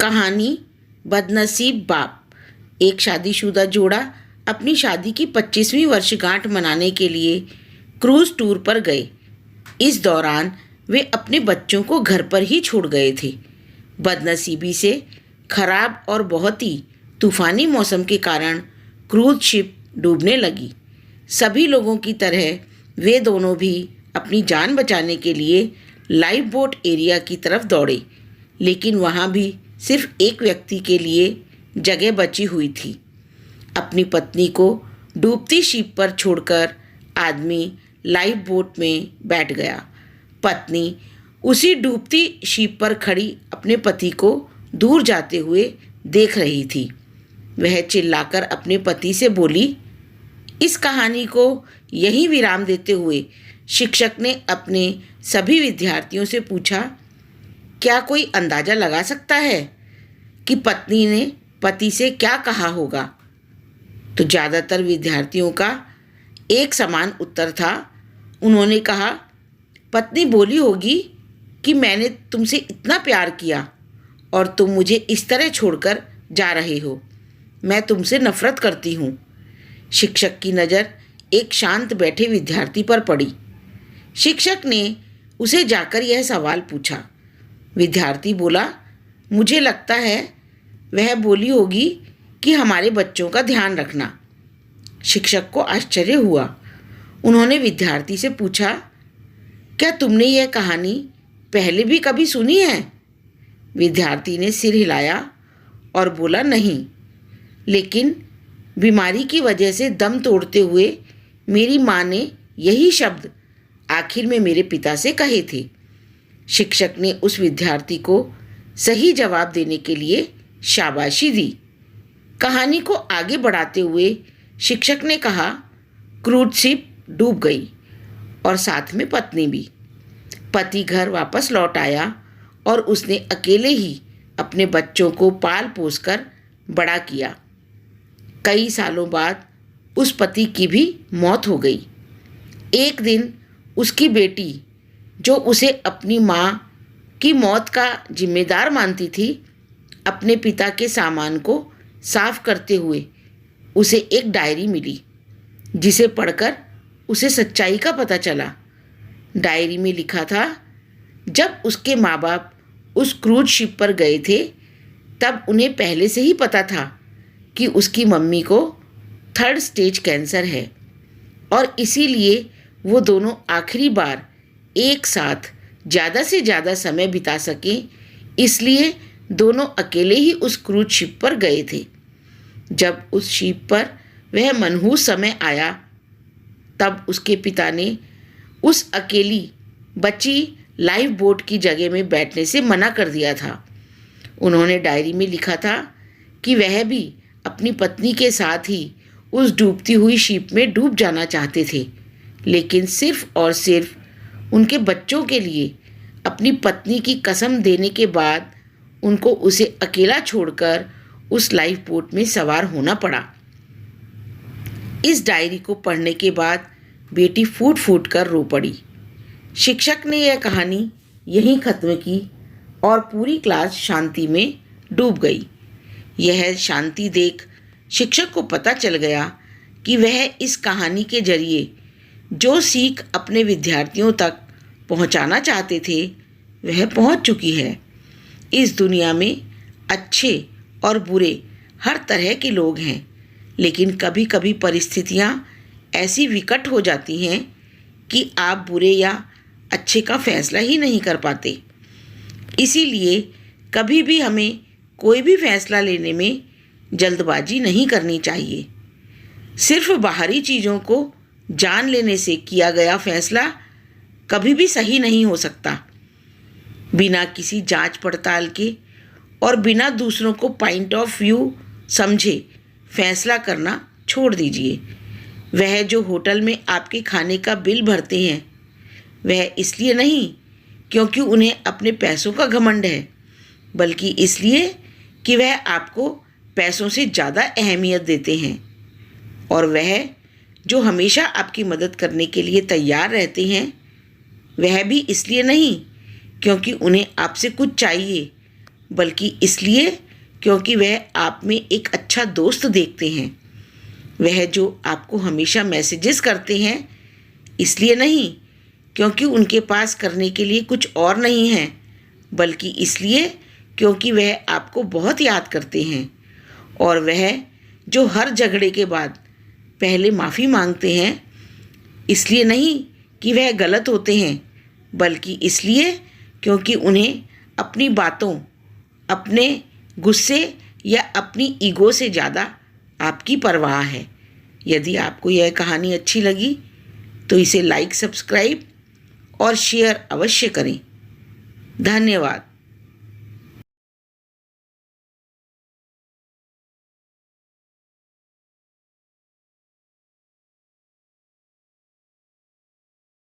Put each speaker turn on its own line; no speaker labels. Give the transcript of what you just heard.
कहानी बदनसीब बाप। एक शादीशुदा जोड़ा अपनी शादी की 25वीं वर्षगांठ मनाने के लिए क्रूज़ टूर पर गए। इस दौरान वे अपने बच्चों को घर पर ही छोड़ गए थे। बदनसीबी से खराब और बहुत ही तूफ़ानी मौसम के कारण क्रूज़ शिप डूबने लगी। सभी लोगों की तरह वे दोनों भी अपनी जान बचाने के लिए लाइफ बोट एरिया की तरफ दौड़े, लेकिन वहाँ भी सिर्फ एक व्यक्ति के लिए जगह बची हुई थी। अपनी पत्नी को डूबती शिप पर छोड़कर आदमी लाइफ बोट में बैठ गया। पत्नी उसी डूबती शिप पर खड़ी अपने पति को दूर जाते हुए देख रही थी। वह चिल्लाकर अपने पति से बोली। इस कहानी को यहीं विराम देते हुए शिक्षक ने अपने सभी विद्यार्थियों से पूछा, क्या कोई अंदाज़ा लगा सकता है कि पत्नी ने पति से क्या कहा होगा? तो ज़्यादातर विद्यार्थियों का एक समान उत्तर था। उन्होंने कहा, पत्नी बोली होगी कि मैंने तुमसे इतना प्यार किया और तुम मुझे इस तरह छोड़कर जा रहे हो। मैं तुमसे नफ़रत करती हूँ। शिक्षक की नज़र एक शांत बैठे विद्यार्थी पर पड़ी। शिक्षक ने उसे जाकर यह सवाल पूछा। विद्यार्थी बोला, मुझे लगता है वह बोली होगी कि हमारे बच्चों का ध्यान रखना। शिक्षक को आश्चर्य हुआ। उन्होंने विद्यार्थी से पूछा, क्या तुमने यह कहानी पहले भी कभी सुनी है? विद्यार्थी ने सिर हिलाया और बोला, नहीं, लेकिन बीमारी की वजह से दम तोड़ते हुए मेरी माँ ने यही शब्द आखिर में मेरे पिता से कहे थे। शिक्षक ने उस विद्यार्थी को सही जवाब देने के लिए शाबाशी दी। कहानी को आगे बढ़ाते हुए शिक्षक ने कहा, क्रूज़ शिप डूब गई और साथ में पत्नी भी। पति घर वापस लौट आया और उसने अकेले ही अपने बच्चों को पाल पोस कर बड़ा किया। कई सालों बाद उस पति की भी मौत हो गई। एक दिन उसकी बेटी, जो उसे अपनी माँ की मौत का जिम्मेदार मानती थी, अपने पिता के सामान को साफ करते हुए उसे एक डायरी मिली, जिसे पढ़कर उसे सच्चाई का पता चला। डायरी में लिखा था, जब उसके माँ बाप उस क्रूज़ शिप पर गए थे, तब उन्हें पहले से ही पता था कि उसकी मम्मी को 3rd स्टेज कैंसर है और इसीलिए वो दोनों आखिरी बार एक साथ ज़्यादा से ज़्यादा समय बिता सकें, इसलिए दोनों अकेले ही उस क्रूज़ शिप पर गए थे। जब उस शिप पर वह मनहूस समय आया, तब उसके पिता ने उस अकेली बची लाइफ बोट की जगह में बैठने से मना कर दिया था। उन्होंने डायरी में लिखा था कि वह भी अपनी पत्नी के साथ ही उस डूबती हुई शिप में डूब जाना चाहते थे, लेकिन सिर्फ और सिर्फ उनके बच्चों के लिए अपनी पत्नी की कसम देने के बाद उनको उसे अकेला छोड़कर उस लाइफ बोट में सवार होना पड़ा। इस डायरी को पढ़ने के बाद बेटी फूट फूट कर रो पड़ी। शिक्षक ने यह कहानी यहीं ख़त्म की और पूरी क्लास शांति में डूब गई। यह शांति देख शिक्षक को पता चल गया कि वह इस कहानी के जरिए जो सीख अपने विद्यार्थियों तक पहुंचाना चाहते थे, वह पहुंच चुकी है। इस दुनिया में अच्छे और बुरे हर तरह के लोग हैं, लेकिन कभी कभी परिस्थितियां ऐसी विकट हो जाती हैं कि आप बुरे या अच्छे का फैसला ही नहीं कर पाते। इसीलिए कभी भी हमें कोई भी फैसला लेने में जल्दबाजी नहीं करनी चाहिए। सिर्फ बाहरी चीज़ों को जान लेने से किया गया फैसला कभी भी सही नहीं हो सकता। बिना किसी जांच पड़ताल के और बिना दूसरों को पॉइंट ऑफ व्यू समझे फैसला करना छोड़ दीजिए। वह जो होटल में आपके खाने का बिल भरते हैं, वह इसलिए नहीं क्योंकि उन्हें अपने पैसों का घमंड है, बल्कि इसलिए कि वह आपको पैसों से ज़्यादा अहमियत देते हैं। और वह जो हमेशा आपकी मदद करने के लिए तैयार रहते हैं, वह भी इसलिए नहीं क्योंकि उन्हें आपसे कुछ चाहिए, बल्कि इसलिए क्योंकि वह आप में एक अच्छा दोस्त देखते हैं। वह जो आपको हमेशा मैसेजेस करते हैं इसलिए नहीं क्योंकि उनके पास करने के लिए कुछ और नहीं है, बल्कि इसलिए क्योंकि वह आपको बहुत याद करते हैं। और वह जो हर झगड़े के बाद पहले माफ़ी मांगते हैं इसलिए नहीं कि वह गलत होते हैं, बल्कि इसलिए क्योंकि उन्हें अपनी बातों, अपने गुस्से या अपनी ईगो से ज़्यादा आपकी परवाह है। यदि आपको यह कहानी अच्छी लगी तो इसे लाइक, सब्सक्राइब और शेयर अवश्य करें। धन्यवाद।